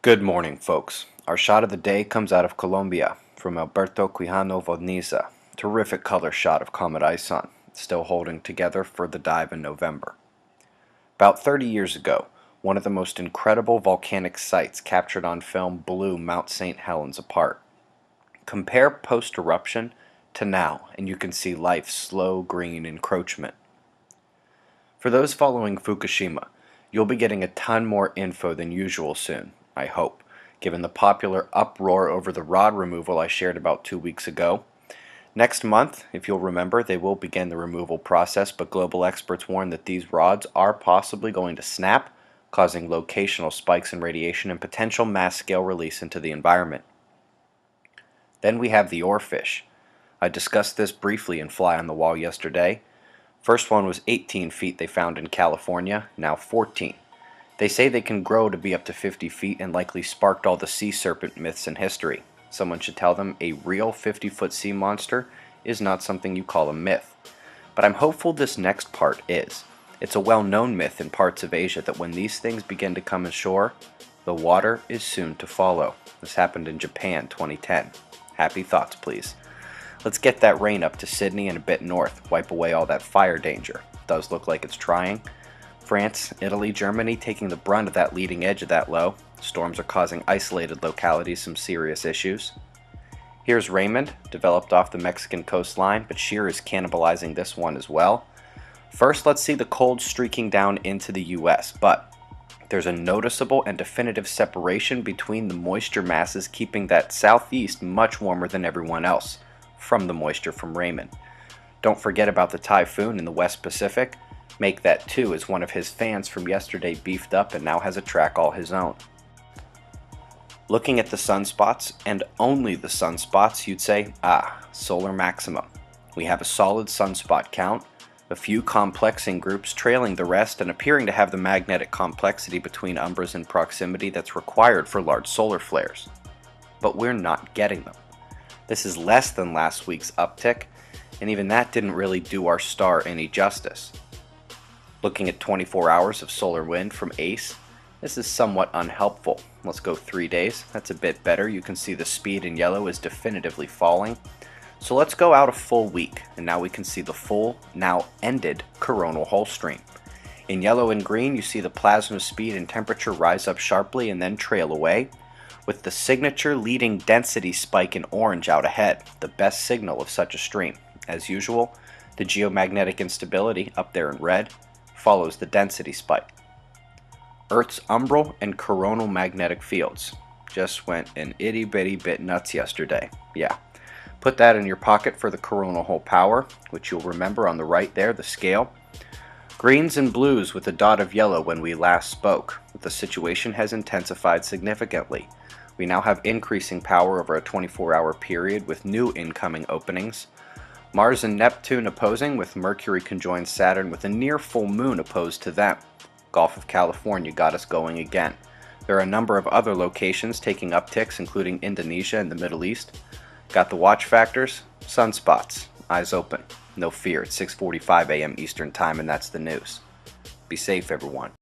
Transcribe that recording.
Good morning, folks. Our shot of the day comes out of Colombia from Alberto Quijano Vodniza. Terrific color shot of Comet Ison, still holding together for the dive in November. About 30 years ago, one of the most incredible volcanic sites captured on film blew Mount St. Helens apart. Compare post-eruption to now, and you can see life's slow green encroachment. For those following Fukushima, you'll be getting a ton more info than usual soon, I hope, given the popular uproar over the rod removal I shared about 2 weeks ago. Next month, if you'll remember, they will begin the removal process, but global experts warn that these rods are possibly going to snap, causing locational spikes in radiation and potential mass-scale release into the environment. Then we have the oarfish. I discussed this briefly in Fly on the Wall yesterday. First one was 18 feet they found in California, now 14. They say they can grow to be up to 50 feet and likely sparked all the sea serpent myths in history. Someone should tell them a real 50-foot sea monster is not something you call a myth. But I'm hopeful this next part is. It's a well-known myth in parts of Asia that when these things begin to come ashore, the water is soon to follow. This happened in Japan 2010. Happy thoughts, please. Let's get that rain up to Sydney and a bit north, wipe away all that fire danger. Does look like it's trying. France, Italy, Germany taking the brunt of that leading edge of that low. Storms are causing isolated localities some serious issues. Here's Raymond, developed off the Mexican coastline, but shear is cannibalizing this one as well. First, let's see the cold streaking down into the US, but there's a noticeable and definitive separation between the moisture masses, keeping that southeast much warmer than everyone else from the moisture from Raymond. Don't forget about the typhoon in the West Pacific. Make that too, as one of his fans from yesterday beefed up and now has a track all his own. Looking at the sunspots, and only the sunspots, you'd say, solar maximum. We have a solid sunspot count, a few complexing groups trailing the rest and appearing to have the magnetic complexity between umbras in proximity that's required for large solar flares. But we're not getting them. This is less than last week's uptick, and even that didn't really do our star any justice. Looking at 24 hours of solar wind from ACE, this is somewhat unhelpful. Let's go 3 days. That's a bit better. You can see the speed in yellow is definitively falling. So let's go out a full week, and now we can see the full, now ended, coronal hole stream. In yellow and green, you see the plasma speed and temperature rise up sharply and then trail away, with the signature leading density spike in orange out ahead, the best signal of such a stream. As usual, the geomagnetic instability, up there in red, follows the density spike. Earth's umbral and coronal magnetic fields just went an itty-bitty bit nuts yesterday. Yeah. Put that in your pocket for the coronal hole power, which you'll remember on the right there, the scale. Greens and blues with a dot of yellow when we last spoke. The situation has intensified significantly. We now have increasing power over a 24-hour period with new incoming openings. Mars and Neptune opposing, with Mercury conjoined Saturn with a near full moon opposed to them. Gulf of California got us going again. There are a number of other locations taking upticks, including Indonesia and the Middle East. Got the watch factors? Sunspots. Eyes open. No fear, it's 6:45 a.m. Eastern Time, and that's the news. Be safe, everyone.